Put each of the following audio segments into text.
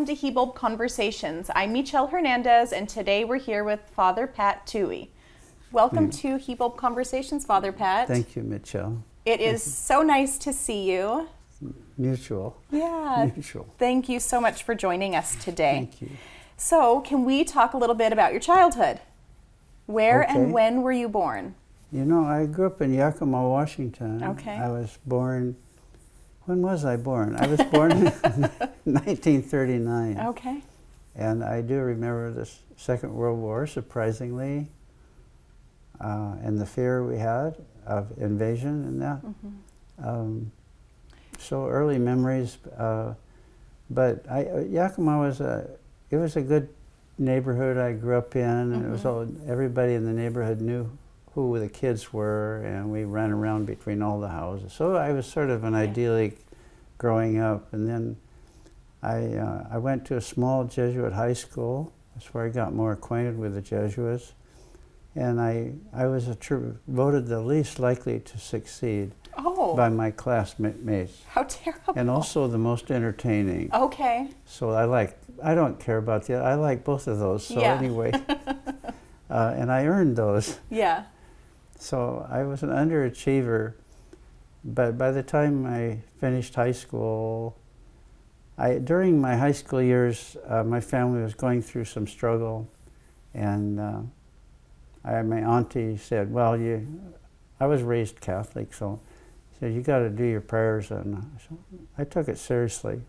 welcome to Hibulb Conversations. I'm Michelle Hernandez, and today we're here with Fr Pat Twohy. Welcome to Hibulb Conversations, Fr Pat. Thank you, Michelle. It is so nice to see you. Mutual. Yeah. Mutual. Thank you so much for joining us today. Thank you. So, can we talk a little bit about your childhood? Where and when were you born? You know, I grew up in Yakima, Washington. Okay. I was born, when was I born? I was born in 1939. Okay. And I do remember the Second World War, surprisingly, and the fear we had of invasion and that. Mm-hmm. So early memories, but Yakima was a good neighborhood I grew up in, and it was all, everybody in the neighborhood knew who the kids were, and we ran around between all the houses. So I was sort of an idyllic growing up, and then I went to a small Jesuit high school. That's where I got more acquainted with the Jesuits, and I was voted the least likely to succeed by my classmates. How terrible. And also the most entertaining. Okay. So I don't care about I like both of those. So anyway, and I earned those. Yeah. So I was an underachiever, but by the time I finished high school, during my high school years, my family was going through some struggle, and my auntie said, well, I was raised Catholic, so she said, you got to do your prayers, and so I took it seriously.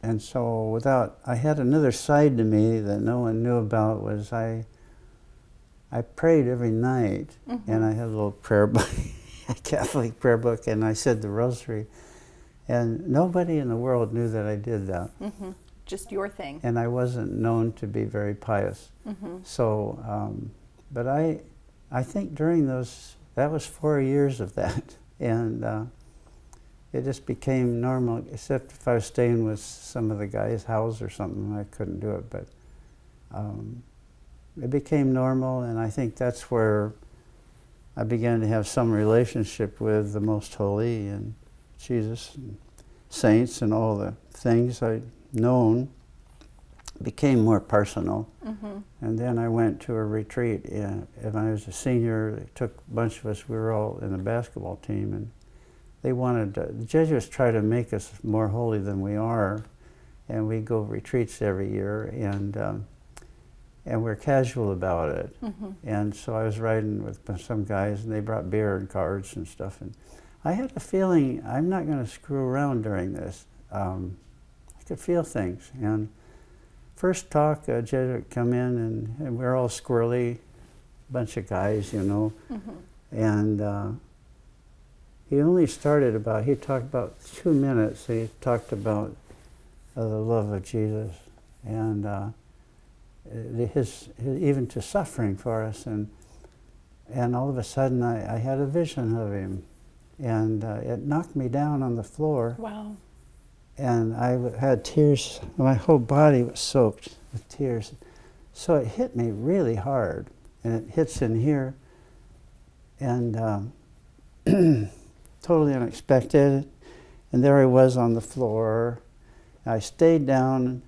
And so I had another side to me that no one knew about, was I prayed every night, and I had a little prayer book, a Catholic prayer book, and I said the rosary. And nobody in the world knew that I did that. Just your thing. And I wasn't known to be very pious. So, but I think during that was 4 years of that. And it just became normal, except if I was staying with some of the guys' house or something, I couldn't do it. But it became normal, and I think that's where I began to have some relationship with the Most Holy and Jesus and saints, and all the things I'd known became more personal. And then I went to a retreat, and I was a senior. They took a bunch of us, we were all in the basketball team, and they wanted the Jesuits try to make us more holy than we are, and we go retreats every year, and we're casual about it. And so I was riding with some guys, and they brought beer and cards and stuff, and I had a feeling I'm not going to screw around during this. I could feel things. And first talk, a Jesuit come in, and we're all squirrely, bunch of guys, you know, and he only started he talked about 2 minutes, and he talked about the love of Jesus, and even to suffering for us, and all of a sudden I had a vision of him, and it knocked me down on the floor. Wow. And I had tears, my whole body was soaked with tears. So it hit me really hard, and it hits in here, and totally unexpected. And there I was on the floor. I stayed down,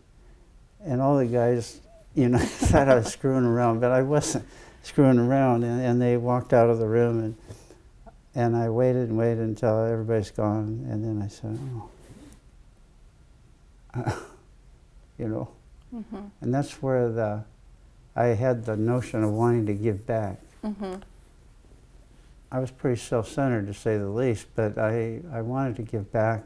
and all the guys, you know, thought I was screwing around, but I wasn't screwing around. And they walked out of the room, and I waited and waited until everybody's gone, and then I said, you know. And that's where I had the notion of wanting to give back. I was pretty self-centered, to say the least, but I wanted to give back,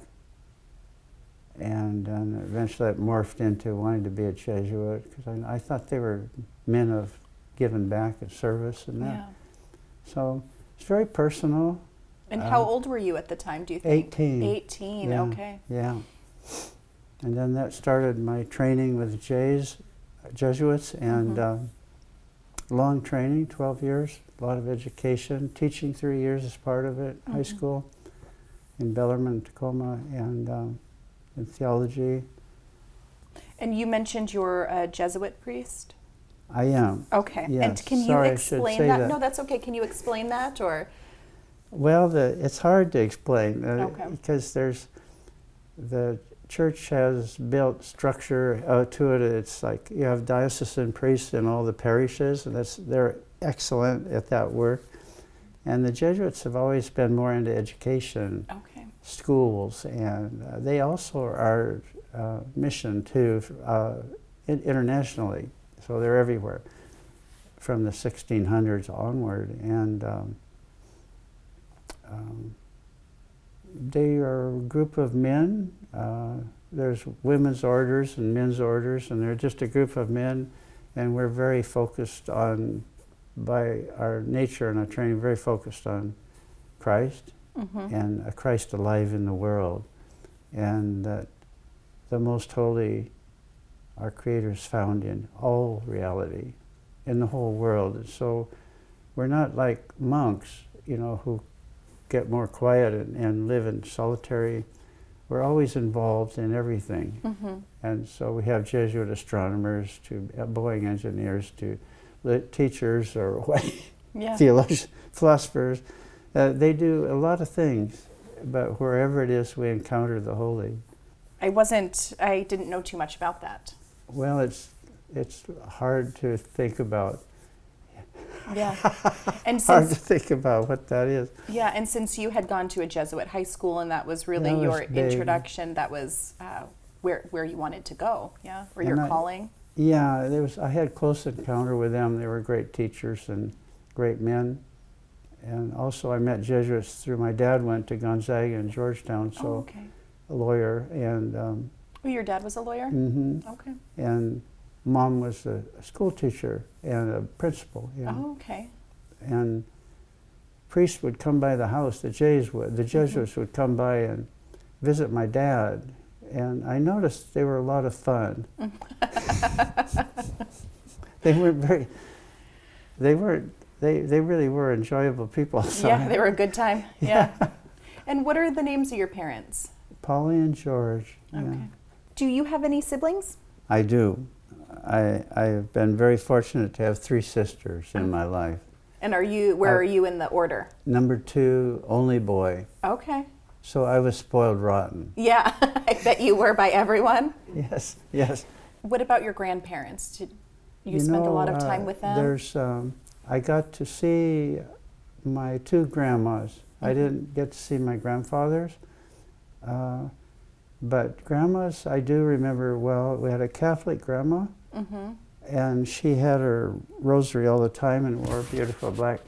and eventually it morphed into wanting to be a Jesuit, because I thought they were men of giving back and service and that. So it's very personal. And how old were you at the time, do you think? 18. 18, okay. Yeah. And then that started my training with Jesuits, and long training, 12 years, a lot of education, teaching 3 years as part of it, high school in Bellarmine, Tacoma, and in theology. And you mentioned you're a Jesuit priest? I am. Okay. Yes. And can you explain that? No, that's okay. Can you explain that, or? Well, it's hard to explain, Okay. because there's the church has built structure to it. It's like you have diocesan priests in all the parishes, and they're excellent at that work. And the Jesuits have always been more into education, Okay. schools, and they also are mission too internationally. So they're everywhere from the 1600s onward, and they are a group of men. There's women's orders and men's orders, and they're just a group of men, and we're very focused on, by our nature and our training, very focused on Christ and a Christ alive in the world, and that the Most Holy, our Creator, is found in all reality, in the whole world. And so we're not like monks, who get more quiet and live in solitary. We're always involved in everything. And so we have Jesuit astronomers to Boeing engineers to teachers or theologians, philosophers. They do a lot of things, but wherever it is, we encounter the Holy. I didn't know too much about that. Well, it's hard to think about. Yeah. And hard to think about what that is. Yeah, and since you had gone to a Jesuit high school and that was really That your was big. introduction, that was where you wanted to go, yeah? Or your calling? Yeah, I had close encounter with them. They were great teachers and great men. And also I met Jesuits through, my dad went to Gonzaga and Georgetown, so a lawyer. And oh, your dad was a lawyer? Okay. And Mom was a school teacher and a principal. Oh, okay. And priests would come by the house, the Jesuits would come by and visit my dad. And I noticed they were a lot of fun. They really were enjoyable people. So Yeah, they were a good time. Yeah. And what are the names of your parents? Polly and George. Okay. Yeah. Do you have any siblings? I do. I've been very fortunate to have 3 sisters in my life. And where are you in the order? Number 2, only boy. Okay. So I was spoiled rotten. Yeah, I bet you were by everyone. Yes, yes. What about your grandparents? Did you spend a lot of time with them? I got to see my 2 grandmas. I didn't get to see my grandfathers. But grandmas, I do remember well. We had a Catholic grandma, and she had her rosary all the time and wore a beautiful black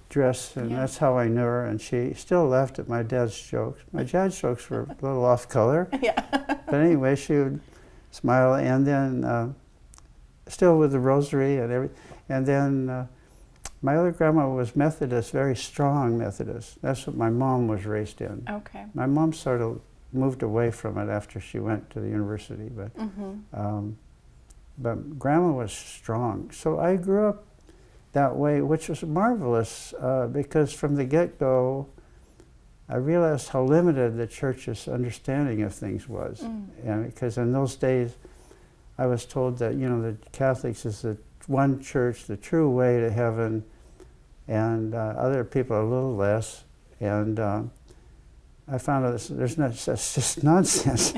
dress, and that's how I knew her. And she still laughed at my dad's jokes. My dad's jokes were a little off color. Yeah. But anyway, she would smile, and then still with the rosary and everything. And then my other grandma was Methodist, very strong Methodist. That's what my mom was raised in. Okay. My mom sort of moved away from it after she went to the university, but grandma was strong. So I grew up that way, which was marvelous because from the get-go, I realized how limited the church's understanding of things was. And because in those days, I was told that, the Catholics is the one church, the true way to heaven, and other people a little less. And I found out that's just nonsense.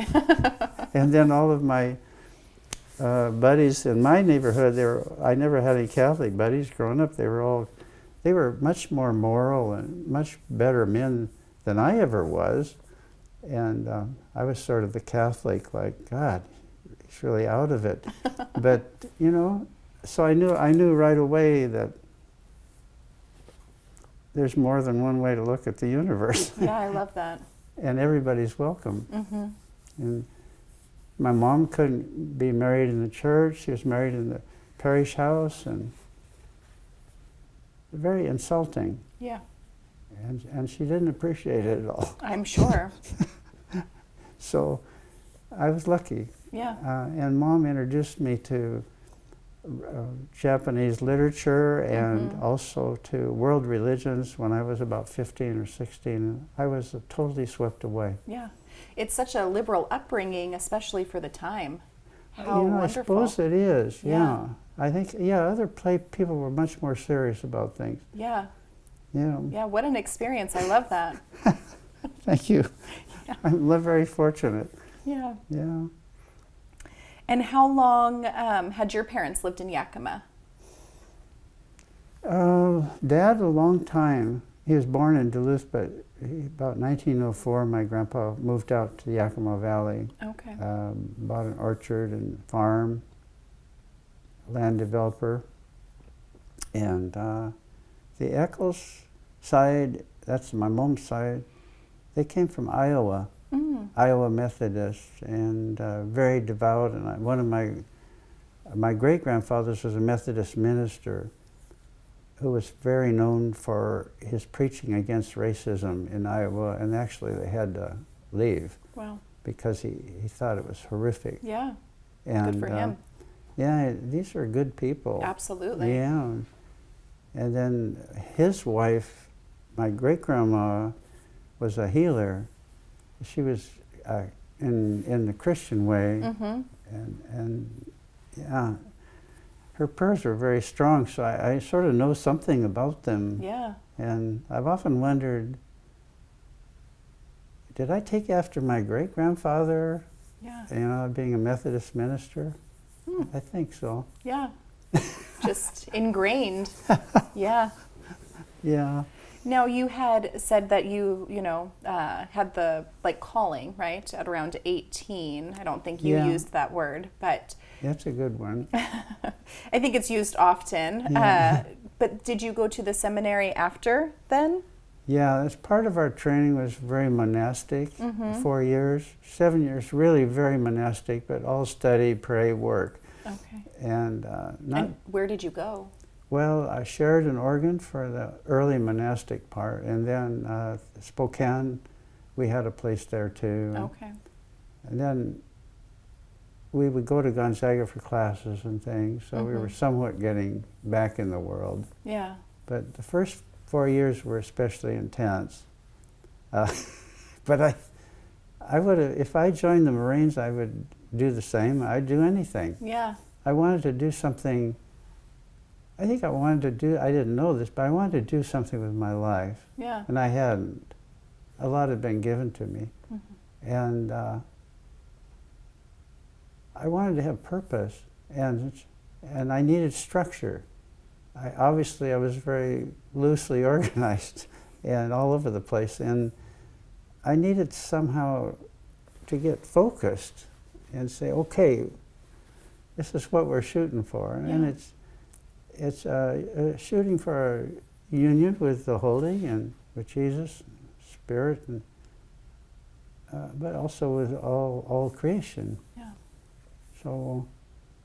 And then all of my buddies in my neighborhood, I never had any Catholic buddies growing up. They were much more moral and much better men than I ever was. And I was sort of the Catholic, like, God, he's really out of it. But, so I knew right away that there's more than one way to look at the universe. Yeah, I love that. And everybody's welcome. And my mom couldn't be married in the church. She was married in the parish house, and very insulting. Yeah. And she didn't appreciate it at all. I'm sure. So I was lucky. Yeah. And Mom introduced me to Japanese literature and also to world religions when I was about 15 or 16. I was totally swept away. Yeah. It's such a liberal upbringing, especially for the time. How I wonderful. suppose it is, yeah. I think, other people were much more serious about things. Yeah. Yeah. Yeah, what an experience. I love that. Thank you. I'm very fortunate. Yeah. Yeah. And how long had your parents lived in Yakima? Dad, a long time. He was born in Duluth, but about 1904, my grandpa moved out to the Yakima Valley. Okay. Bought an orchard and farm, land developer. And the Eccles side, that's my mom's side, they came from Iowa, Iowa Methodist, and very devout. And one of my great-grandfathers was a Methodist minister who was very known for his preaching against racism in Iowa, and actually they had to leave. Wow. Because he thought it was horrific. Yeah. And, good for him. Yeah, these are good people. Absolutely. Yeah. And then his wife, my great-grandma, was a healer. She was in the Christian way, and yeah, her prayers were very strong. So I sort of know something about them. Yeah. And I've often wondered, did I take after my great-grandfather? Yeah. You know, being a Methodist minister. I think so. Yeah. Just ingrained. Yeah. Yeah. Now, you had said that you had the calling, right, at around 18. I don't think you Yeah. used that word, but That's a good one. I think it's used often. Yeah. But did you go to the seminary after then? Yeah, that's part of our training was very monastic. 4 years, 7 years, really very monastic, but all study, pray, work. Okay. And And where did you go? well, I shared an Oregon for the early monastic part, and then Spokane, we had a place there too. Okay. And then we would go to Gonzaga for classes and things, so we were somewhat getting back in the world. Yeah. But the first 4 years were especially intense. But I would have, if I joined the Marines, I would do the same. I'd do anything. Yeah. I wanted to do something. I think I wanted to do, I didn't know this, but I wanted to do something with my life. Yeah. And I hadn't. A lot had been given to me. And I wanted to have purpose, and I needed structure. Obviously, I was very loosely organized and all over the place, and I needed somehow to get focused and say, okay, this is what we're shooting for. And it's shooting for a union with the Holy and with Jesus, Spirit, and but also with all creation. Yeah. So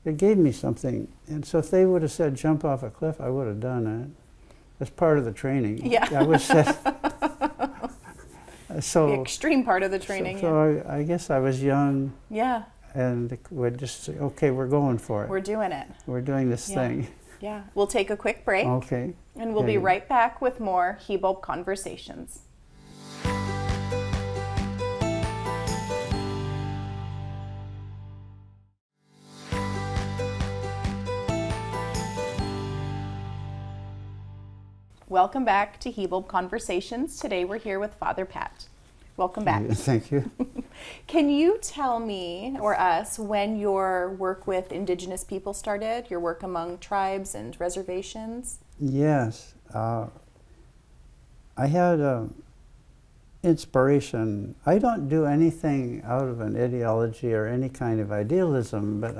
it gave me something. And so if they would have said jump off a cliff, I would have done it. That's part of the training. Yeah. I was set. So The extreme part of the training. So I guess I was young. Yeah. And would just say, okay, we're going for it. We're doing it. We're doing this thing. Yeah. We'll take a quick break. Okay. And we'll be right back with more Hibulb Conversations. Welcome back to Hibulb Conversations. Today we're here with Father Pat. Welcome back. Thank you. Can you tell me or us when your work with Indigenous people started, your work among tribes and reservations? Yes. I had inspiration. I don't do anything out of an ideology or any kind of idealism, but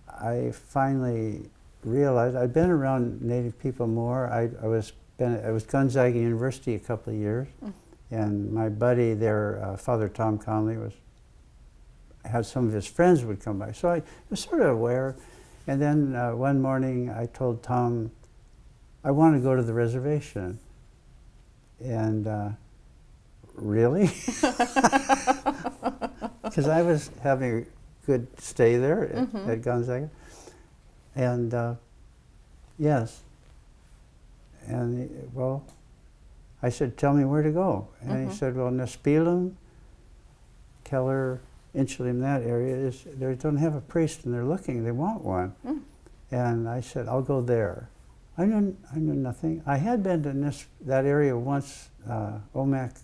I finally realized I'd been around Native people more. I was Gonzaga University a couple of years, and my buddy there, Father Tom Conley, had some of his friends would come by. So I was sort of aware. And then one morning I told Tom, I want to go to the reservation. And really? Because I was having a good stay there at Gonzaga. And yes. And well, I said, tell me where to go. And he said, well, Nespelem, Keller, Inchlim, that area, they don't have a priest and they're looking, they want one. And I said, I'll go there. I knew nothing. I had been to that area once, Omak,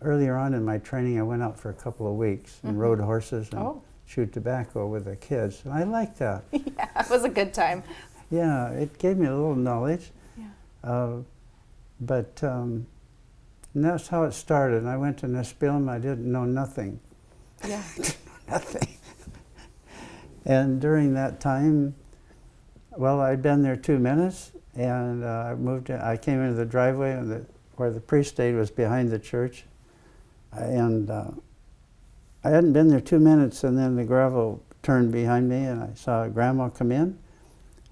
earlier on in my training, I went out for a couple of weeks and rode horses and chewed tobacco with the kids. And I liked that. Yeah, it was a good time. Yeah, it gave me a little knowledge. Yeah. And that's how it started. And I went to Nespelem, I didn't know nothing. Yeah. Nothing. And during that time, well, I'd been there 2 minutes, and I came into the driveway, and where the priest stayed was behind the church. And I hadn't been there 2 minutes, and then the gravel turned behind me, and I saw Grandma come in.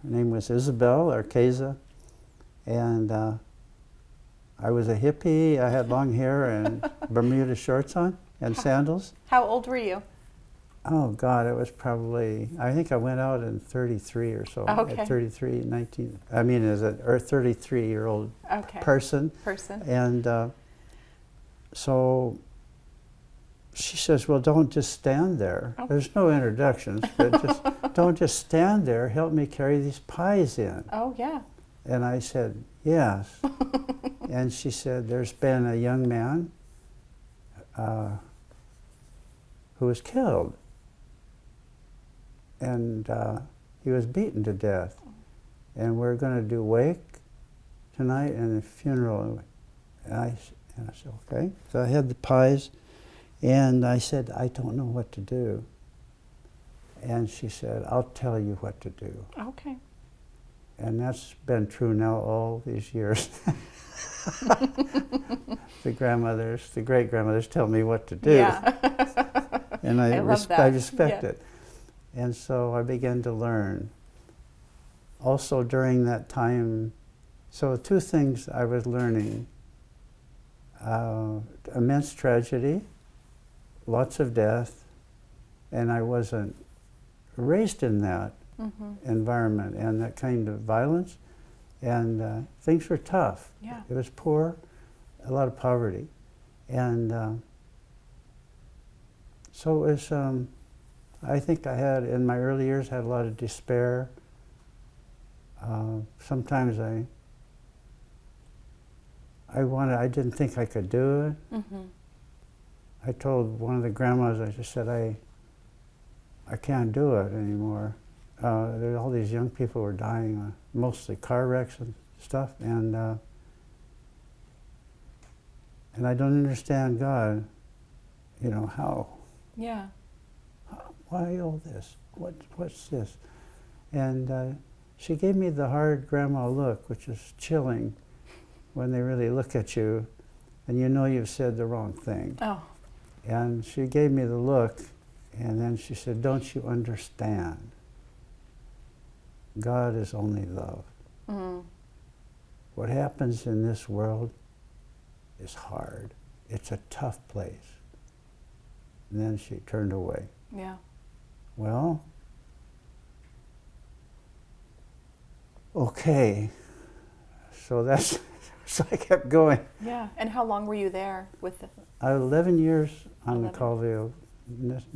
Her name was Isabel, or Keza. And I was a hippie. I had long hair and Bermuda shorts on and sandals. How old were you? Oh, God, it was probably, I think I went out in 33 or so. Okay. At 33, 19, I mean, as a 33-year-old person. And so she says, well, don't just stand there. Oh. There's no introductions, but just don't just stand there. Help me carry these pies in. Oh, yeah. And I said, yes. And she said, there's been a young man who was killed. And he was beaten to death. And we're going to do wake tonight and a funeral. And I said, okay. So I had the pies, and I said, I don't know what to do. And she said, I'll tell you what to do. Okay. And that's been true now all these years. The grandmothers, the great-grandmothers tell me what to do. Yeah. And I respect yeah. it. And so I began to learn. Also during that time, so two things I was learning. Immense tragedy, lots of death, and I wasn't raised in that environment and that kind of violence. And things were tough. Yeah. It was poor, a lot of poverty. And so it was, I think I had, in my early years, had a lot of despair. Sometimes I didn't think I could do it. I told one of the grandmas, I just said, I can't do it anymore. All these young people were dying, mostly car wrecks and stuff, and I don't understand God, you know, how? Yeah. Why all this? What's this? And she gave me the hard grandma look, which is chilling when they really look at you and you know you've said the wrong thing. Oh. And she gave me the look, and then she said, don't you understand? God is only love. What happens in this world is hard. It's a tough place. And then she turned away. Yeah. Well, okay. So that's, so I kept going. Yeah. And how long were you there with the? 11 years on 11. the Colville,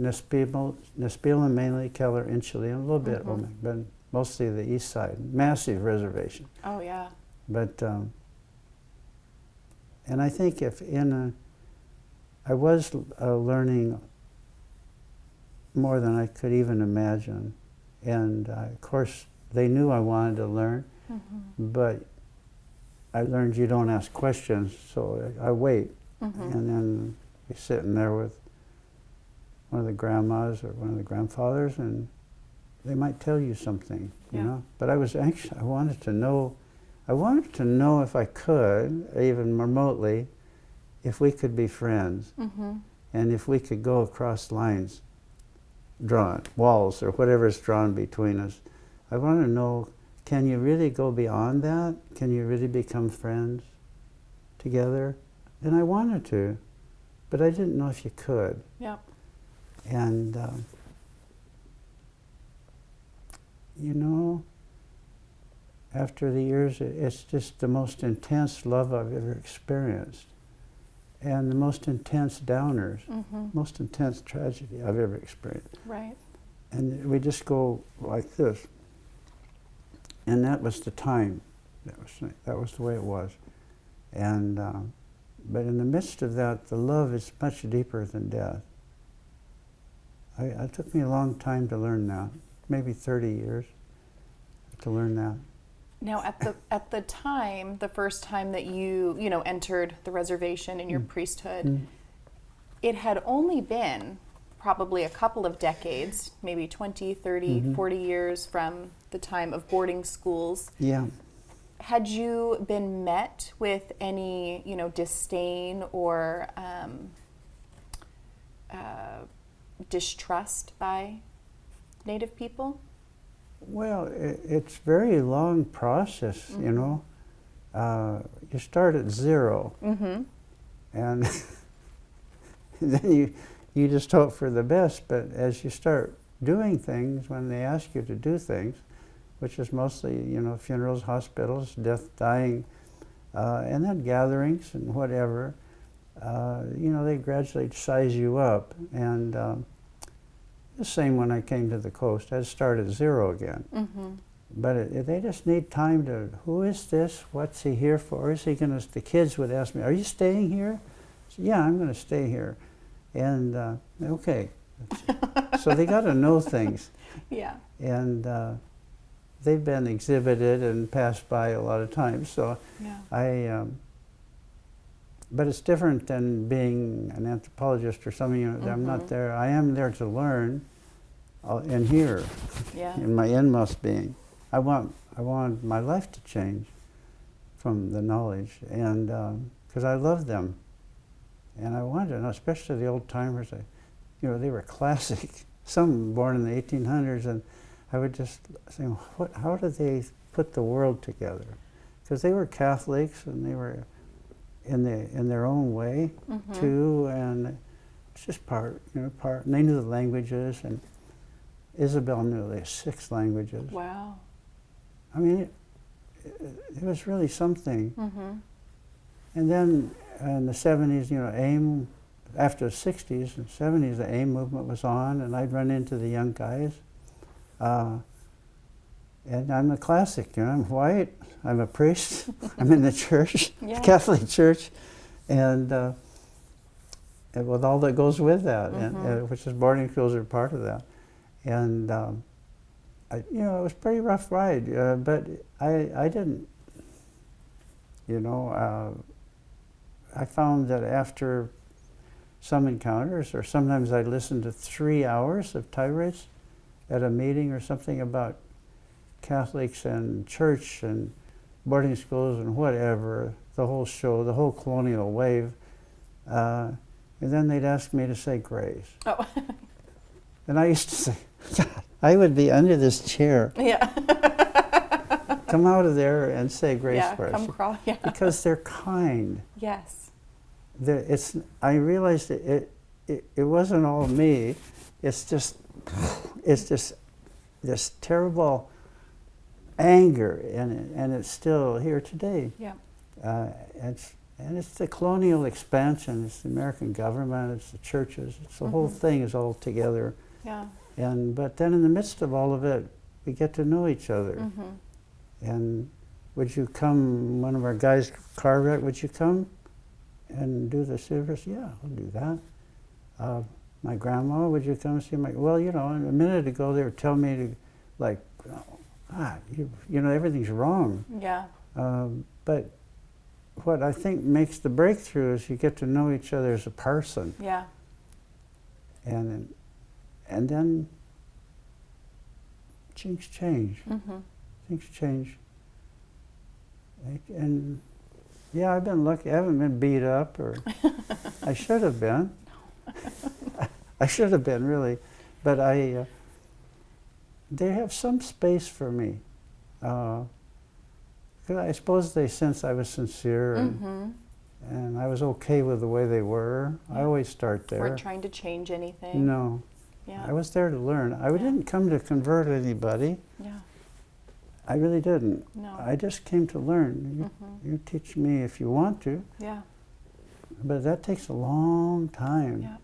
Nespelem mainly, Keller, Inchile, and a little bit Olmec, but mostly the east side. Massive reservation. Oh, yeah. But, and I think I was learning more than I could even imagine. And of course, they knew I wanted to learn, but I learned you don't ask questions, so I wait. And then you're sitting there with one of the grandmas or one of the grandfathers, and they might tell you something, you know. But I was anxious. I wanted to know if I could, even remotely, if we could be friends, and if we could go across lines, drawn walls or whatever's drawn between us. I want to know, can you really go beyond that? Can you really become friends together? And I wanted to, but I didn't know if you could. Yeah. And you know, after the years, it's just the most intense love I've ever experienced, and the most intense downers, most intense tragedy I've ever experienced. Right. And we just go like this. And that was the time. That was the way it was. And But in the midst of that, the love is much deeper than death. It took me a long time to learn that, maybe 30 years to learn that. Now, at the time, the first time that you entered the reservation in your priesthood, it had only been probably a couple of decades, maybe 20, 30, 40 years from the time of boarding schools. Yeah. Had you been met with any, disdain or distrust by Native people? Well, it's a very long process, you know. You start at zero, and then you just hope for the best. But as you start doing things, when they ask you to do things, which is mostly, funerals, hospitals, death, dying, and then gatherings and whatever, they gradually size you up. And the same when I came to the coast. I started at zero again. But they just need time to, who is this? What's he here for? Is he going to, the kids would ask me, are you staying here? I said, yeah, I'm going to stay here. And okay. So they got to know things. Yeah. And they've been exhibited and passed by a lot of times. So yeah. But it's different than being an anthropologist or something. I'm not there. I am there to learn and hear in my inmost being. I want my life to change from the knowledge, and because I love them, and I wanted to know, especially the old timers. They were classic. Some born in the 1800s, and I would just say, how did they put the world together? Because they were Catholics, and they were in their own way too, and it's just part. And they knew the languages, and Isabel knew the 6 languages. Wow. I mean, it was really something. And then in the 70s, AIM, after the 60s and 70s, the AIM movement was on, and I'd run into the young guys. And I'm a classic, I'm white, I'm a priest, I'm in the church, Catholic church, and with all that goes with that, and which is boarding schools are part of that. And it was a pretty rough ride, but I didn't, I found that after some encounters, or sometimes I listened to 3 hours of tirades at a meeting or something about Catholics and church and boarding schools and whatever, the whole show, the whole colonial wave. And then they'd ask me to say grace. Oh. And I used to say, God, I would be under this chair. Yeah. Come out of there and say grace for us. Come crawl. Yeah. Because they're kind. Yes. I realized it wasn't all me. It's just this terrible anger, and it's still here today. Yeah. It's the colonial expansion. It's the American government. It's the churches. It's the whole thing is all together. Yeah. But then in the midst of all of it, we get to know each other. And would you come? One of our guys, car wreck. Would you come and do the service? Yeah, I'll do that. My grandma, would you come see my? Well, a minute ago they were telling me to, like, everything's wrong. Yeah. But what I think makes the breakthrough is you get to know each other as a person. Yeah. And then things change. Things change. And yeah, I've been lucky. I haven't been beat up, or I should have been. I should have been, really. But they have some space for me. 'Cause I suppose they sense I was sincere, and I was okay with the way they were. I always start there. Weren't trying to change anything. No. Yeah. I was there to learn. I didn't come to convert anybody. Yeah. I really didn't. No. I just came to learn. You teach me if you want to. Yeah. But that takes a long time. Yeah.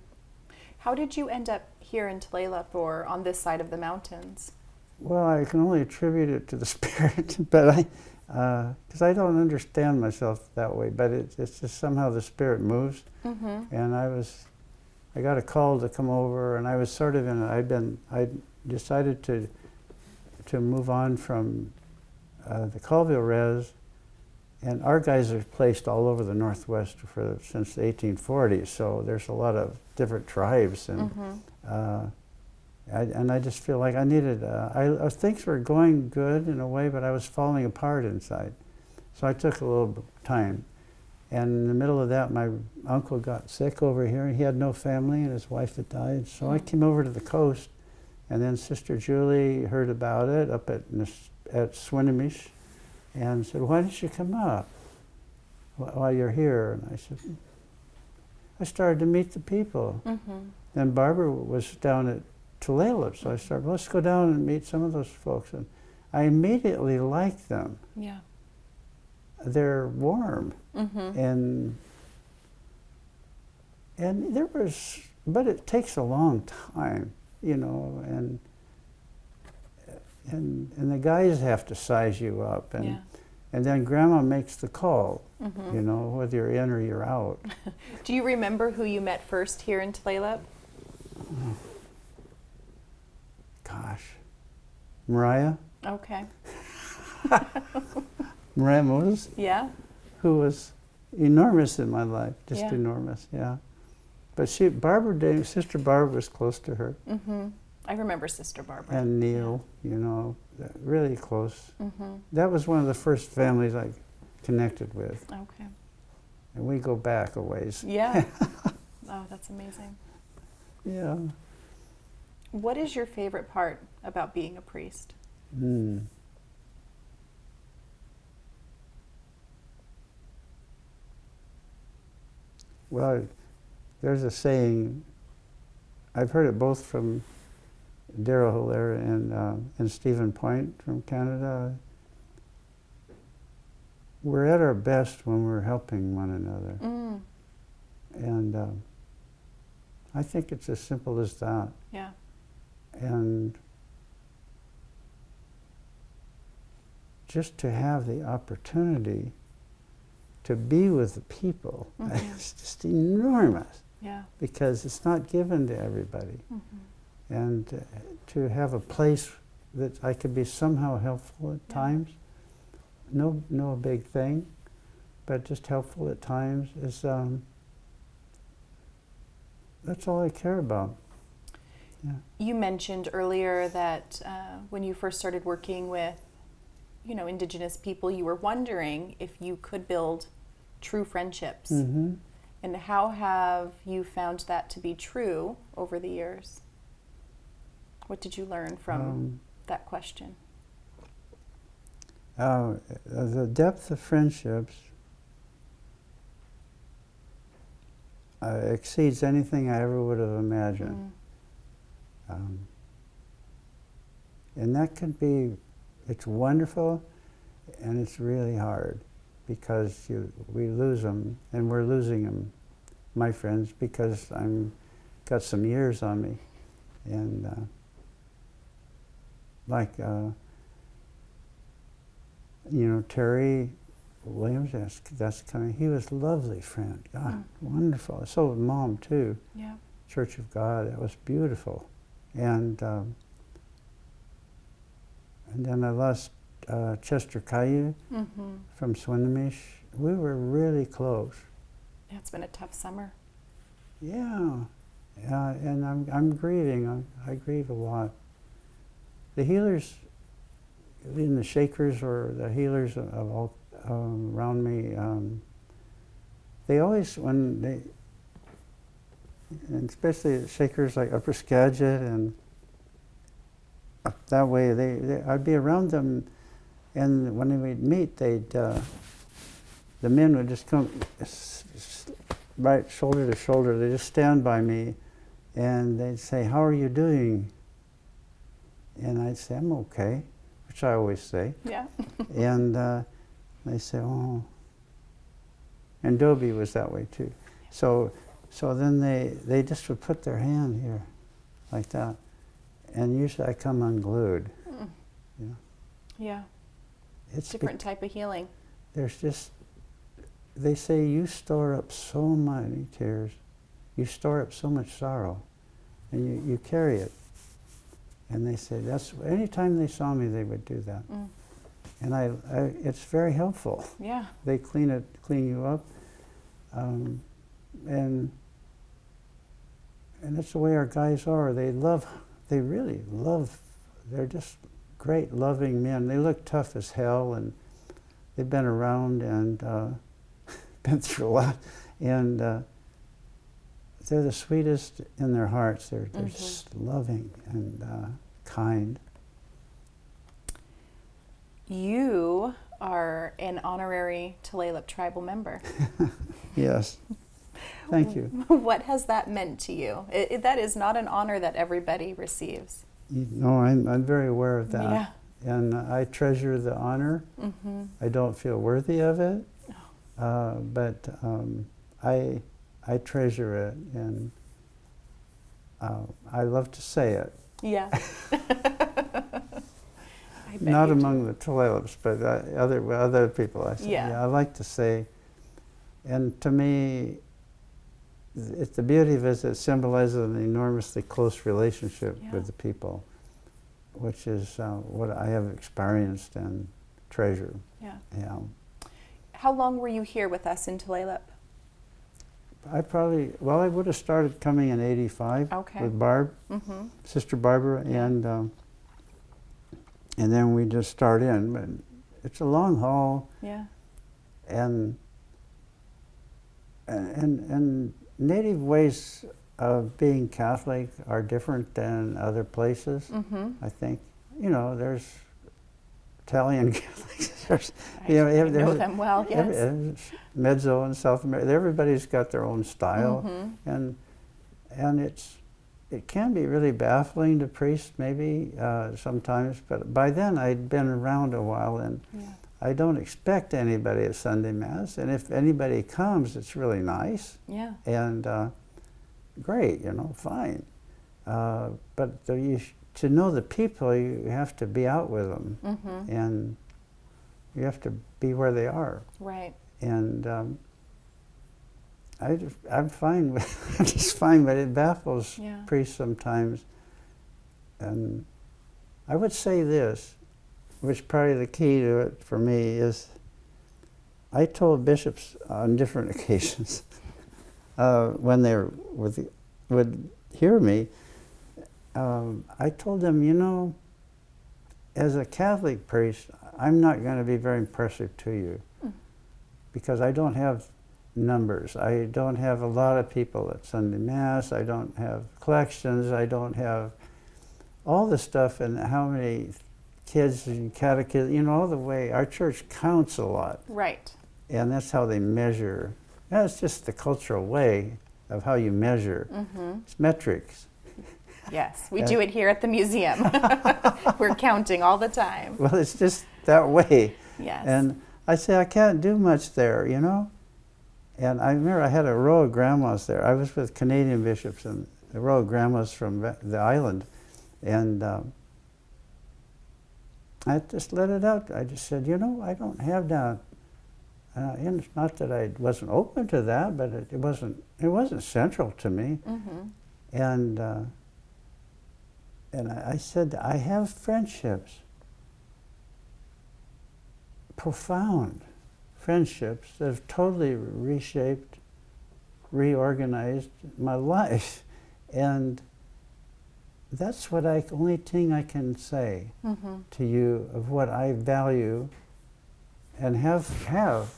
How did you end up here in Tulalip or on this side of the mountains? Well, I can only attribute it to the Spirit, but because I don't understand myself that way, but it's just somehow the Spirit moves. And I got a call to come over, and I was sort of I decided to move on from the Colville Res, and our guys are placed all over the Northwest since the 1840s, so there's a lot of different tribes, and I just feel like I needed, things were going good in a way, but I was falling apart inside. So I took a little time. And in the middle of that, my uncle got sick over here. He had no family, and his wife had died. So I came over to the coast, and then Sister Julie heard about it up at Swinomish, and said, "Why don't you come up while you're here?" And I said, I started to meet the people. Then Barbara was down at Tulalip, so I started, let's go down and meet some of those folks. And I immediately liked them. Yeah. They're warm. And there was, but it takes a long time, you know, and the guys have to size you up, and then Grandma makes the call, you know, whether you're in or you're out. Do you remember who you met first here in Tulalip? Gosh, Mariah. Okay. Mariah Moses. Yeah. Who was enormous in my life, just Yeah. enormous, yeah. But Sister Barbara was close to her. I remember Sister Barbara. And Neil, you know, really close. That was one of the first families I connected with. Okay. And we go back a ways. Yeah. Oh, that's amazing. Yeah. What is your favorite part about being a priest? Well, there's a saying, I've heard it both from Daryl Hilaire and Stephen Point from Canada. We're at our best when we're helping one another. And I think it's as simple as that. Yeah. And just to have the opportunity to be with the people, it's just enormous. Yeah. Because it's not given to everybody. And to have a place that I could be somehow helpful at times, no big thing, but just helpful at times is, that's all I care about. Yeah. You mentioned earlier that when you first started working with, you know, Indigenous people, you were wondering if you could build true friendships. And how have you found that to be true over the years? What did you learn from that question? The depth of friendships exceeds anything I ever would have imagined. And that can be, it's wonderful, and it's really hard, because we lose them, and we're losing them, my friends, because got some years on me. And you know, Terry Williams, that's coming. He was a lovely friend. God, wonderful. So was Mom too. Yeah. Church of God, that was beautiful. And then I lost Chester Caillou from Swinomish. We were really close. Yeah, it's been a tough summer. Yeah, and I'm grieving. I grieve a lot. The healers in the Shakers, or the healers of all around me, they always, and especially the Shakers like Upper Skagit and up that way, I'd be around them, and when we'd meet, the men would just come right shoulder to shoulder. They just stand by me, and they'd say, "How are you doing?" And I'd say, "I'm okay," which I always say. Yeah. And they say, "Oh." And Dobie was that way too. So then they just would put their hand here, like that. And usually I come unglued. Yeah. it's different type of healing. there's just, they say you store up so many tears, you store up so much sorrow, and you carry it. And they say that's, anytime they saw me, they would do that. And it's very helpful. Yeah. They clean you up, and that's the way our guys are. They really love. They're just great, loving men. They look tough as hell, and they've been around and been through a lot, and they're the sweetest in their hearts. They're just loving and kind. You are an honorary Tulalip tribal member. Yes. Thank you. What has that meant to you? That is not an honor that everybody receives. No, I'm very aware of that. Yeah. And I treasure the honor. I don't feel worthy of it, but I treasure it, and I love to say it. Yeah. Not among the Tulalips, but other people. I say, Yeah. I like to say, and to me, it's the beauty of it is it symbolizes an enormously close relationship with the people, which is what I have experienced and treasure. Yeah. Yeah. How long were you here with us in Tulalip? I would have started coming in '85 with Barb, Sister Barbara, and then we just start in. But it's a long haul. Yeah. And Native ways of being Catholic are different than other places. I think, there's Italian Catholics. I know them well. Yes. Mezzo and South America. Everybody's got their own style, and it can be really baffling to priests maybe sometimes. But by then I'd been around a while, and I don't expect anybody at Sunday Mass. And if anybody comes, it's really nice. Yeah. And great, fine. But to know the people, you have to be out with them, and you have to be where they are. Right. And I'm fine with I'm just fine, but it baffles priests sometimes. And I would say this, which probably the key to it for me is, I told bishops on different occasions when they would hear me, I told them, as a Catholic priest, I'm not going to be very impressive to you because I don't have numbers. I don't have a lot of people at Sunday Mass. I don't have collections. I don't have all the stuff and how many kids and catechism, all the way. Our church counts a lot. Right. And that's how they measure. That's just the cultural way of how you measure. It's metrics. Yes, we do it here at the museum. We're counting all the time. Well, it's just that way. Yes. And I say, I can't do much there, And I remember I had a row of grandmas there. I was with Canadian bishops and a row of grandmas from the island. And I just let it out. I just said, I don't have that. And it's not that I wasn't open to that, but it wasn't central to me. And I said, I have friendships, profound friendships that have totally reshaped, reorganized my life. And that's what only thing I can say to you of what I value and have.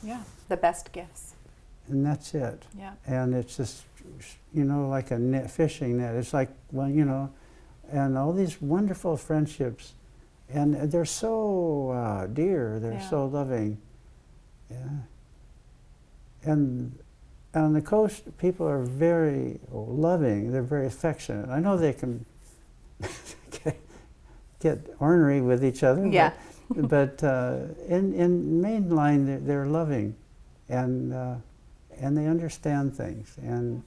Yeah, the best gifts. And that's it. Yeah. And it's just, like a fishing net. It's like, and all these wonderful friendships, and they're so dear, they're so loving. Yeah. And on the coast, people are very loving, they're very affectionate. I know they can get ornery with each other, but in mainline, they're loving, and they understand things, and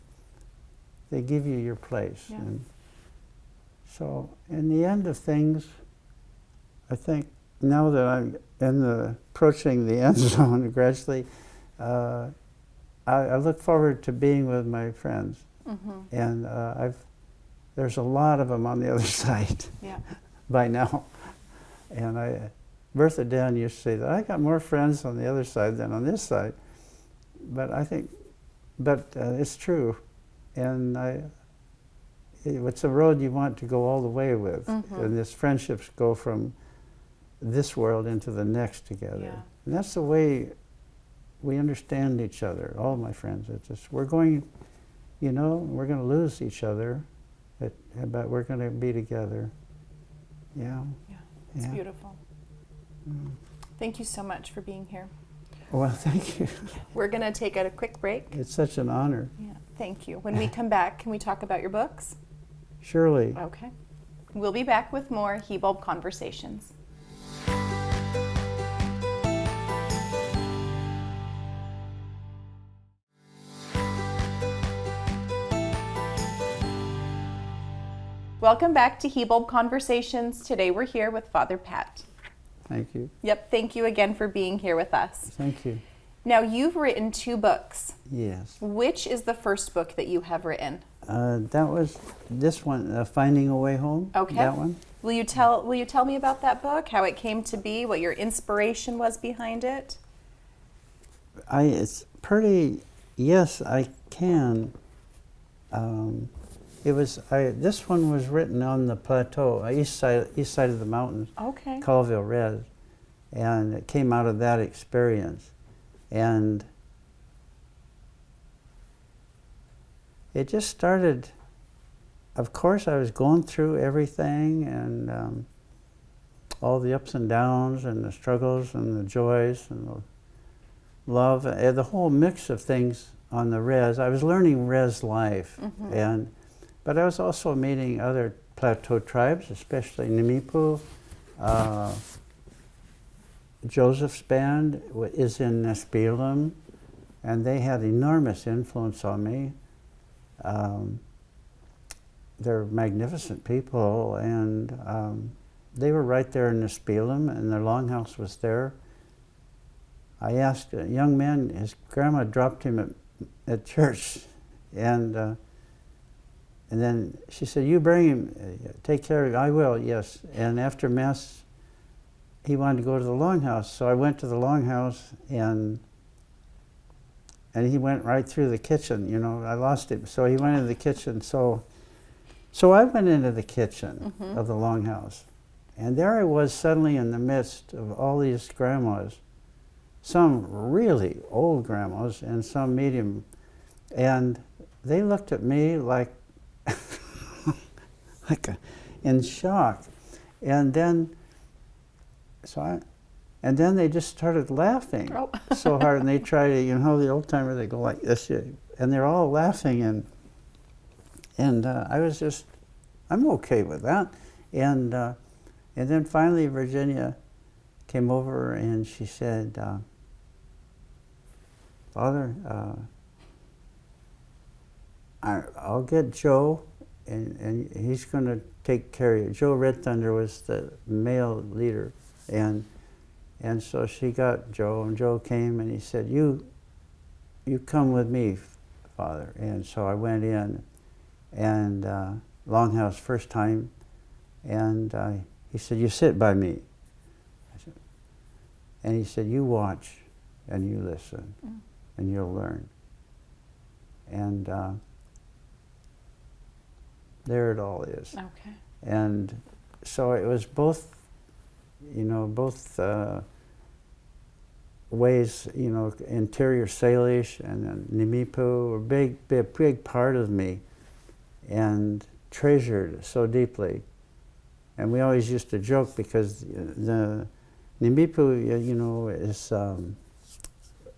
they give you your place. And so, in the end of things, I think now that I'm approaching the end zone gradually, I look forward to being with my friends. And there's a lot of them on the other side by now. And Bertha Dan used to say that I got more friends on the other side than on this side. But I think, it's true. And it's a road you want to go all the way with. And this friendships go from this world into the next together. Yeah. And that's the way we understand each other, all my friends. It's just, we're going to lose each other, but we're going to be together. Yeah. Yeah, it's beautiful. Thank you so much for being here. Well, thank you. We're going to take a quick break. It's such an honor. Yeah, thank you. When we come back, can we talk about your books? Surely. Okay. We'll be back with more Hibulb Conversations. Welcome back to Hibulb Conversations. Today we're here with Father Pat. Thank you. Yep, thank you again for being here with us. Thank you. Now, you've written 2 books. Yes. Which is the first book that you have written? That was this one, Finding a Way Home. Okay. That one. Will you tell me about that book, how it came to be, what your inspiration was behind it? It's pretty, yes, I can. This one was written on the plateau, east side of the mountains. Okay. Colville Res, and it came out of that experience, and it just started. Of course, I was going through everything, and all the ups and downs, and the struggles, and the joys, and the love, the whole mix of things on the res. I was learning res life, but I was also meeting other plateau tribes, especially Nimipu. Joseph's band is in Nespelem, and they had enormous influence on me. They're magnificent people, and they were right there in Nespelem, and their longhouse was there. I asked a young man, his grandma dropped him at church, and then she said, "You bring him, take care of him." "I will, yes." And after Mass, he wanted to go to the longhouse, so I went to the longhouse, and he went right through the kitchen. I lost him, so he went into the kitchen. So I went into the kitchen of the longhouse, and there I was suddenly in the midst of all these grandmas, some really old grandmas and some medium, and they looked at me like in shock, and then they just started laughing so hard, and they try to, the old timer, they go like this, and they're all laughing, and I was just, I'm okay with that, and then finally Virginia came over and she said, "Father, I'll get Joe, and he's going to take care of you." Joe Red Thunder was the male leader, and so she got Joe, and Joe came, and he said, "You come with me, Father." And so I went in, and longhouse first time, and he said, "You sit by me." And he said, "You watch, and you listen, and you'll learn." And there it all is. Okay. And so it was both ways, interior Salish and then Nimipu were a big part of me, and treasured so deeply. And we always used to joke because the Nimipu, is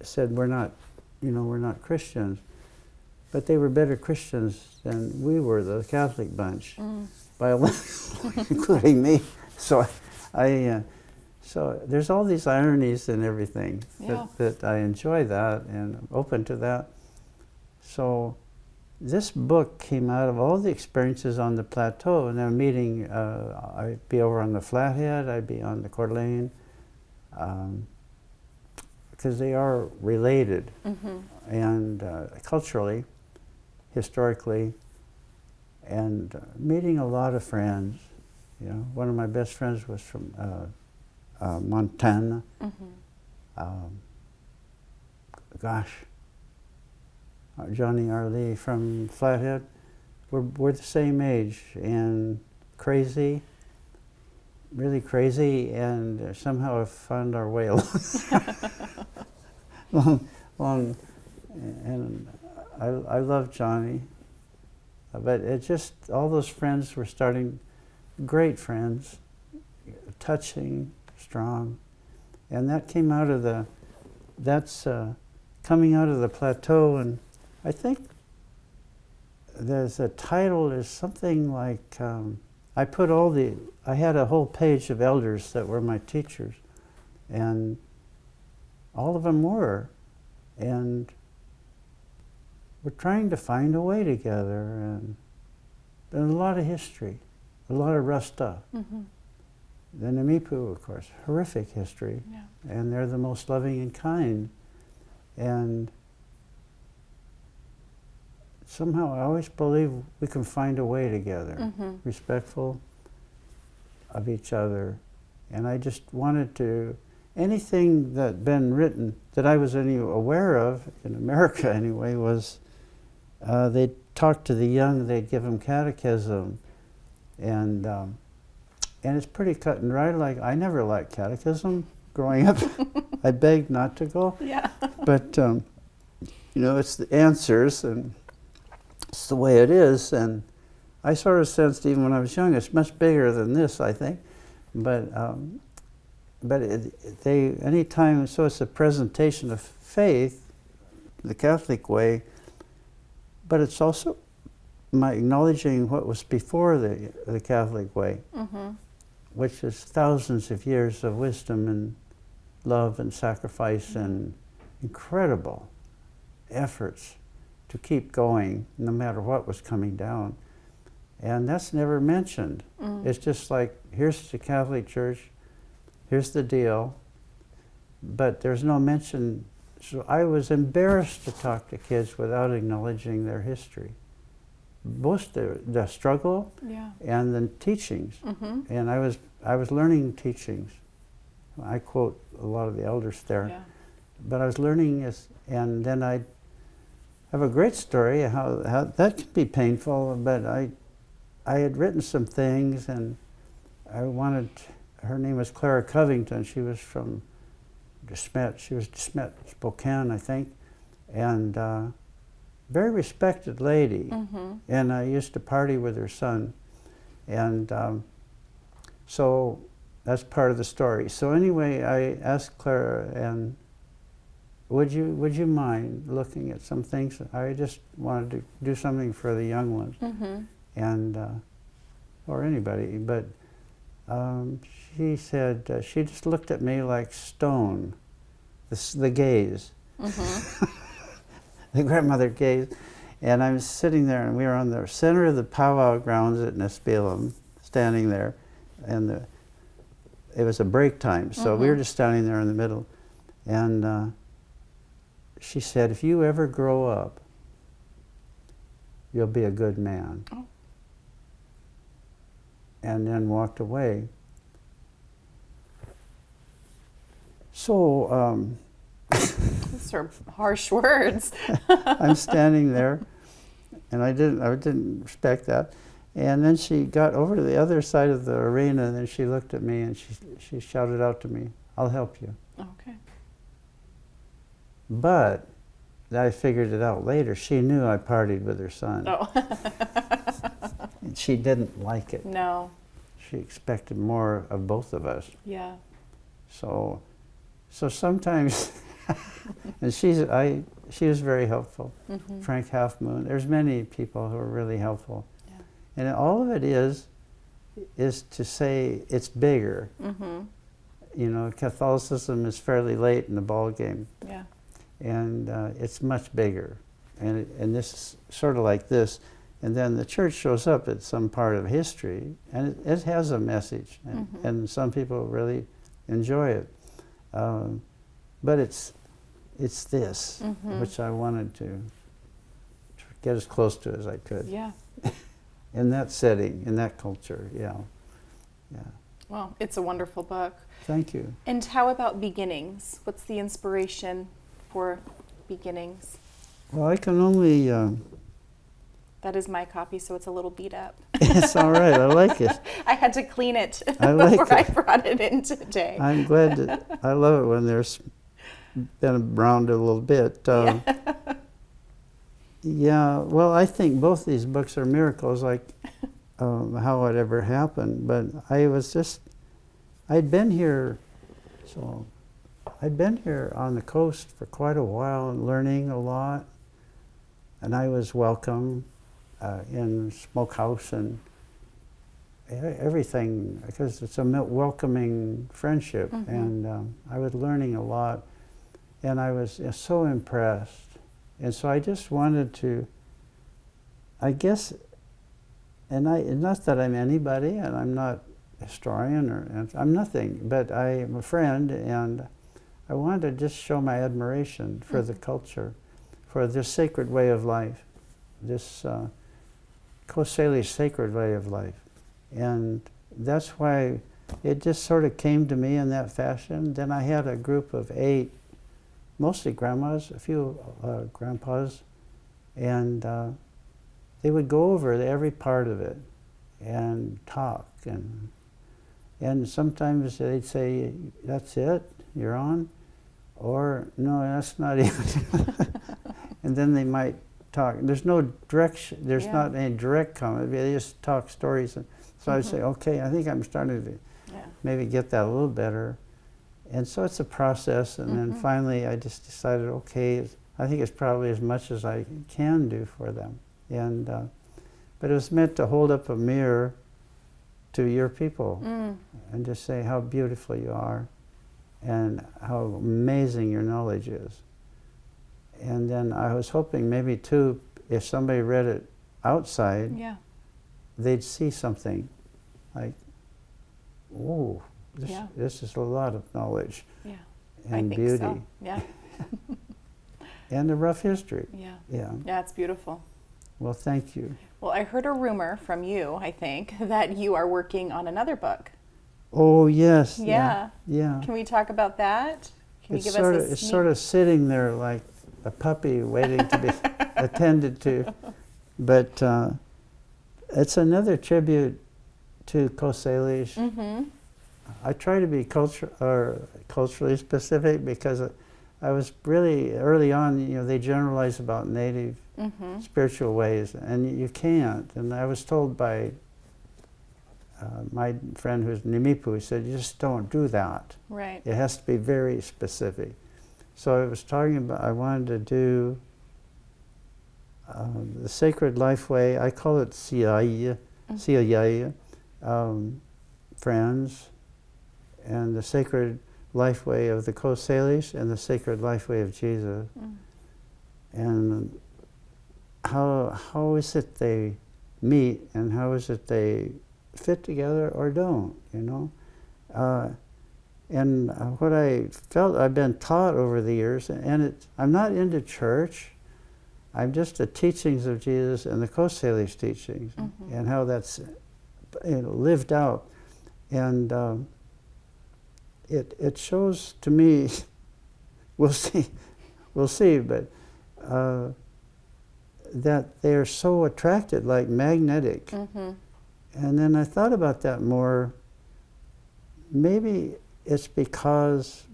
said we're not Christians, but they were better Christians than we were, the Catholic bunch, by a little, including me. So so there's all these ironies and everything that I enjoy that and I'm open to that. So this book came out of all the experiences on the plateau, and then meeting, I'd be over on the Flathead, I'd be on the Coeur d'Alene, because they are related, and culturally, historically, and meeting a lot of friends. You know, one of my best friends was from Montana. Gosh, Johnny Arlee from Flathead. We're the same age, and crazy, really crazy, and somehow have found our way along. And I love Johnny, but it just, all those friends were starting, great friends, touching, strong, and that came out of the, that's coming out of the plateau. And I think there's a title, is something like, I put all the, I had a whole page of elders that were my teachers, and all of them were, and we're trying to find a way together, and there's a lot of history, a lot of rough stuff. The Namipu, of course, horrific history, and they're the most loving and kind, and somehow I always believe we can find a way together, respectful of each other. And I just wanted to, anything that been written that I was any aware of, in America anyway, was they'd talk to the young, they'd give them catechism, and it's pretty cut and dry. Like, I never liked catechism growing up. I begged not to go. But, you know, it's the answers, and it's the way it is. And I sort of sensed, even when I was young, it's much bigger than this, I think. But anytime, so it's a presentation of faith, the Catholic way, but it's also my acknowledging what was before the Catholic way, which is thousands of years of wisdom and love and sacrifice and incredible efforts to keep going no matter what was coming down. And that's never mentioned. It's just like, here's the Catholic Church, here's the deal, but there's no mention. So I was embarrassed to talk to kids without acknowledging their history. Both the struggle and the teachings. And I was learning teachings. I quote a lot of the elders there. But I was learning this, and then I have a great story how that can be painful, but I had written some things, and I wanted, her name was Clara Covington, she was from DeSmet, Spokane, I think, and very respected lady, and I used to party with her son, and so that's part of the story. So anyway, I asked Clara, and would you mind looking at some things? I just wanted to do something for the young ones, and or anybody, but she said, she just looked at me like stone, the gaze, the grandmother gaze, and I was sitting there, and we were on the center of the powwow grounds at Nespelem, standing there, and it was a break time, so we were just standing there in the middle, and she said, if you ever grow up, you'll be a good man. And then walked away. So, Those are harsh words. I'm standing there, and I didn't expect that. And then she got over to the other side of the arena, and then she looked at me, and she shouted out to me, I'll help you. Okay. But I figured it out later. She knew I partied with her son. And she didn't like it. No. She expected more of both of us. Yeah. So sometimes, and she was very helpful. Frank Half Moon. There's many people who are really helpful. And all of it is to say it's bigger. You know, Catholicism is fairly late in the ball game. And it's much bigger. and this is sort of like this, and then the church shows up at some part of history, and it has a message, and some people really enjoy it. But it's this, which I wanted to get as close to as I could. Yeah. In that setting, in that culture, yeah. Well, it's a wonderful book. Thank you. And how about beginnings? What's the inspiration for beginnings? Well, I can only... That is my copy, so it's a little beat up. It's all right. I like it. I had to clean it like before I it. brought it in today. I'm glad that... I love it when there's been around a little bit. Yeah, well, I think both these books are miracles, like how it ever happened. But I'd been here on the coast for quite a while and learning a lot. And I was welcome in Smokehouse and everything, because it's a welcoming friendship. And I was learning a lot, and I was so impressed. And so I just wanted to, I guess, and not that I'm anybody, and I'm not a historian, and I'm nothing, but I'm a friend, and I wanted to just show my admiration for the culture, for this sacred way of life, this Coast Salish sacred way of life. And that's why it just sort of came to me in that fashion. Then I had a group of 8, mostly grandmas, a few grandpas, and they would go over every part of it and talk. And sometimes they'd say, "That's it, you're on," or "No, that's not even." And then they might talk. There's no direction. There's not any direct comment. They just talk stories. And so I'd say, "Okay, I think I'm starting to maybe get that a little better." And so it's a process, and then finally I just decided, okay, I think it's probably as much as I can do for them. And but it was meant to hold up a mirror to your people and just say how beautiful you are and how amazing your knowledge is. And then I was hoping maybe too, if somebody read it outside, they'd see something like, "Ooh, this is a lot of knowledge and beauty." So. Yeah. And a rough history. Yeah, it's beautiful. Well, thank you. Well, I heard a rumor from you, I think, that you are working on another book. Oh, yes. Yeah. Yeah. Can we talk about that? Can you give us a It's sort of sitting there like a puppy waiting to be attended to. But it's another tribute to Coast Salish. I try to be culturally specific because I was really early on. They generalize about native spiritual ways, and you can't. And I was told by my friend who's Nimipu, he said, "You just don't do that. Right. It has to be very specific." So I was talking about, I wanted to do the Sacred Life Way. I call it Siaya, friends, and the Sacred Life Way of the Coast Salish and the Sacred Life Way of Jesus. And how is it they meet, and how is it they fit together or don't, And what I felt I've been taught over the years, and I'm not into church, I'm just the teachings of Jesus and the Coast Salish teachings, and how that's lived out. And it shows to me, we'll see, but that they're so attracted, like magnetic. And then I thought about that more. Maybe it's because,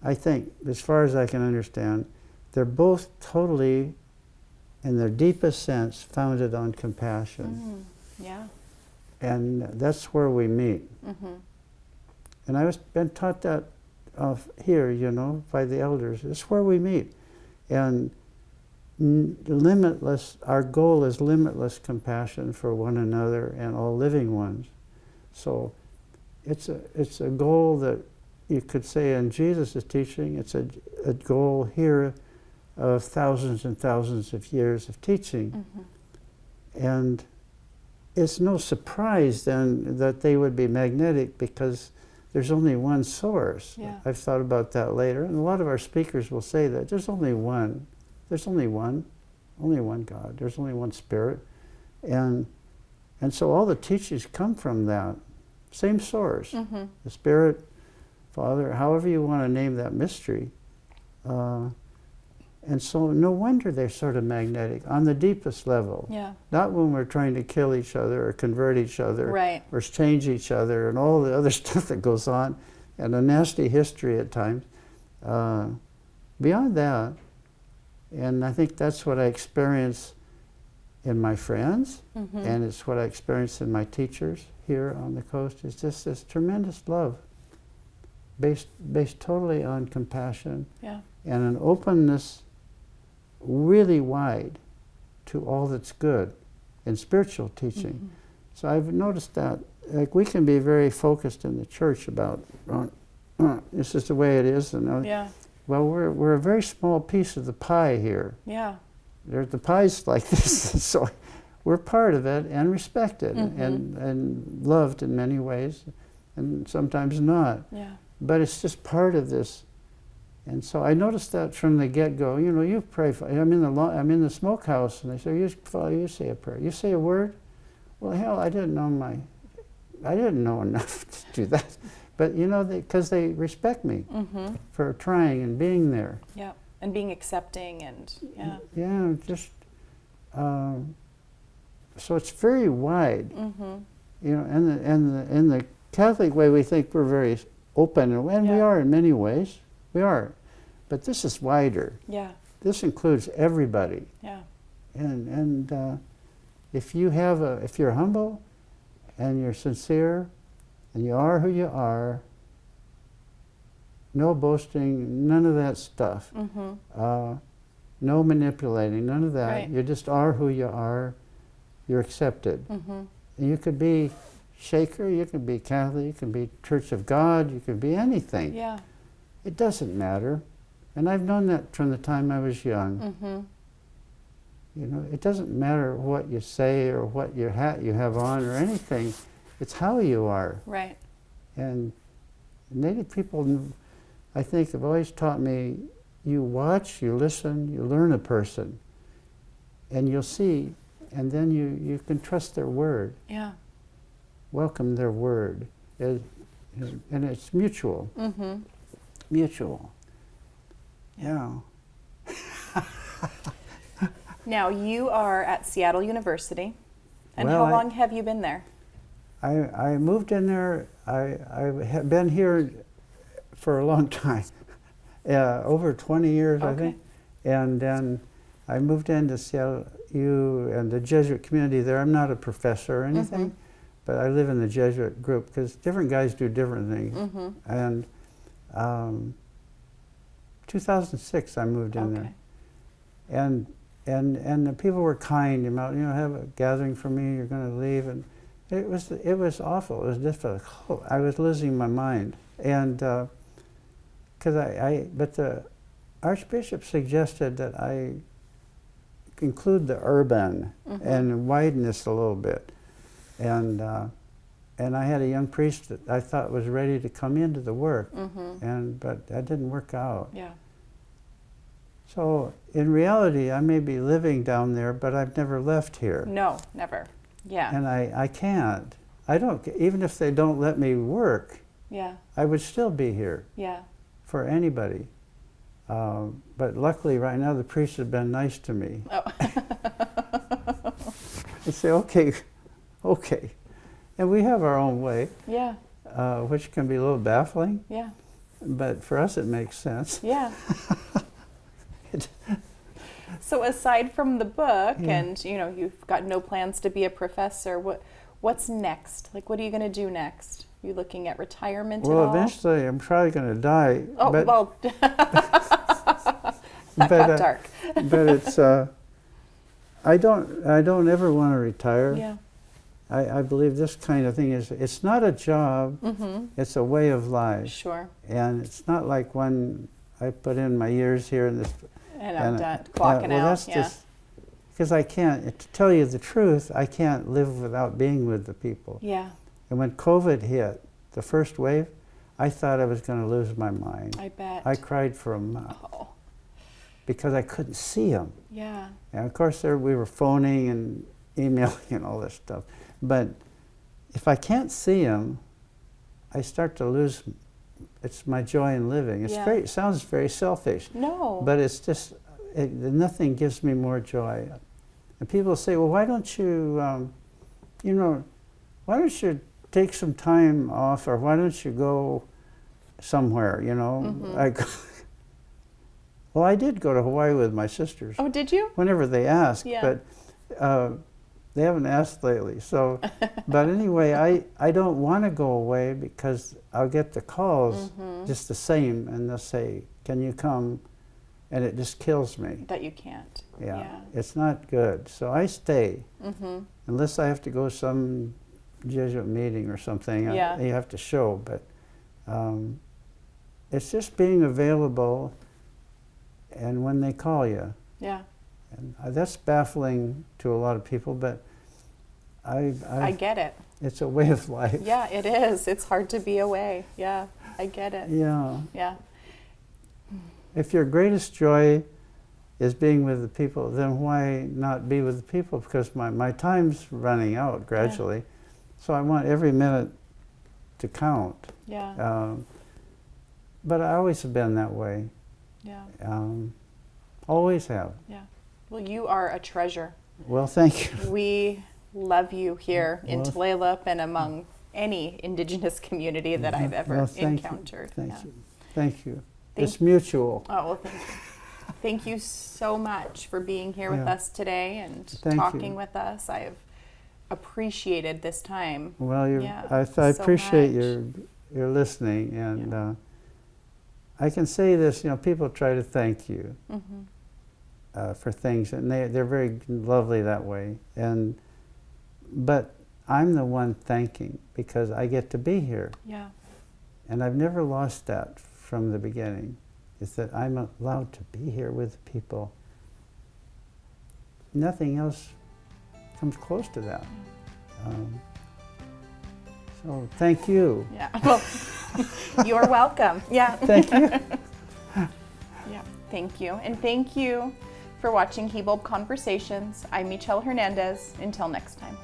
I think, as far as I can understand, they're both totally, in their deepest sense, founded on compassion. Yeah. And that's where we meet. And I've been taught that here, by the elders. It's where we meet. And our goal is limitless compassion for one another and all living ones. So it's a goal that you could say in Jesus' teaching, it's a goal here of thousands and thousands of years of teaching. And it's no surprise then that they would be magnetic because there's only one source. Yeah. I've thought about that later, and a lot of our speakers will say that. There's only one. There's only one God. There's only one Spirit. And so all the teachings come from that same source. The Spirit, Father, however you want to name that mystery. And so no wonder they're sort of magnetic on the deepest level. Yeah. Not when we're trying to kill each other or convert each other Right. or change each other and all the other stuff that goes on and a nasty history at times. Beyond that, and I think that's what I experience in my friends, and it's what I experience in my teachers here on the coast, is just this tremendous love based totally on compassion Yeah. and an openness really wide to all that's good in spiritual teaching. So I've noticed that, like, we can be very focused in the church about this is the way it is, and Yeah. well, we're a very small piece of the pie here. Yeah. The pie's like this, so we're part of it and respected and loved in many ways, and sometimes not. Yeah. But it's just part of this. And so I noticed that from the get-go. You know, you pray for. I'm in the smokehouse, and they say, you say a prayer. You say a word. Well, hell, I didn't know enough to do that. But you know, because they respect me for trying and being there. Yeah. And being accepting and yeah. Yeah, just so it's very wide. You know, and in the Catholic way, we think we're very open, and we are in many ways. We are, but this is wider. Yeah. This includes everybody. Yeah. And if you're humble, and you're sincere, and you are who you are, no boasting, none of that stuff. No manipulating, none of that. Right. You just are who you are. You're accepted. And you could be Shaker, you can be Catholic, you can be Church of God, you can be anything. Yeah. It doesn't matter. And I've known that from the time I was young. You know, it doesn't matter what you say or what your hat you have on or anything. It's how you are. Right. And Native people, I think, have always taught me, you watch, you listen, you learn a person, and you'll see, and then you can trust their word. Yeah. Welcome their word. And it's mutual. Mutual. Yeah. Now, you are at Seattle University, and Well, how long have you been there? I moved in there. I have been here for a long time, over 20 years, I think. And then I moved into Seattle U and the Jesuit community there. I'm not a professor or anything, but I live in the Jesuit group because different guys do different things. And 2006, I moved in there, and the people were kind. You know, have a gathering for me. You're going to leave, and it was awful. It was difficult. I was losing my mind, and but the Archbishop suggested that I include the urban and widen this a little bit, and I had a young priest that I thought was ready to come into the work, but that didn't work out. Yeah. So in reality, I may be living down there, but I've never left here. No, never. Yeah. And I can't. I don't, even if they don't let me work, Yeah. I would still be here Yeah. for anybody. But luckily right now the priests have been nice to me. Oh. They say, okay. And we have our own way, Yeah. which can be a little baffling, Yeah. but for us it makes sense. Yeah. So aside from the book, and you know, you've got no plans to be a professor, what's next? Like, what are you going to do next? Are you looking at retirement at all? Well, eventually I'm probably going to die. Oh, but, well, that got dark. But it's, I don't ever want to retire. Yeah. I believe this kind of thing it's not a job, it's a way of life. Sure. And it's not like when I put in my years here in this And I'm done clocking well, out. that's just because I can't, to tell you the truth, I can't live without being with the people. Yeah. And when COVID hit, the first wave, I thought I was going to lose my mind. I bet. I cried for a month Oh. because I couldn't see them. Yeah. And of course, we were phoning and emailing and all this stuff. But if I can't see them, I start to lose. It's my joy in living. It's Yeah. it sounds very selfish. No. But it's just, nothing gives me more joy. And people say, well, why don't you, why don't you take some time off, or why don't you go somewhere, Well, I did go to Hawaii with my sisters. Oh, did you? Whenever they ask, Yeah. but they haven't asked lately. So, but anyway, I don't want to go away because I'll get the calls just the same, and they'll say, "Can you come?" And it just kills me. That you can't. Yeah, it's not good. So I stay, unless I have to go some Jesuit meeting or something. Yeah. You have to show, but it's just being available, and when they call you. Yeah. And that's baffling to a lot of people, but I get it. it's a way of life. Yeah, it is. It's hard to be away. Yeah, I get it. Yeah. Yeah. If your greatest joy is being with the people, then why not be with the people? Because my time's running out gradually, so I want every minute to count. Yeah. But I always have been that way. Yeah. Always have. Yeah. Well, you are a treasure. Well, thank you. We love you here in Well, Tulalip and among any indigenous community that I've ever Well, thank you. encountered. Thank Yeah. you. Thank you. Thank- It's mutual. Oh, well, thank you. Thank you so much for being here with Yeah. us today and Thank talking you. with us. I have appreciated this time. Well, Yeah, I so appreciate much. your listening, and I can say this. People try to thank you for things, and they're very lovely that way. But I'm the one thanking because I get to be here, Yeah. and I've never lost that from the beginning. Is that I'm allowed to be here with people. Nothing else comes close to that. So thank you. Yeah. Well, you're welcome. Yeah. Thank you. Yeah. Thank you. And thank you for watching Hibulb Conversations. I'm Michelle Hernandez. Until next time.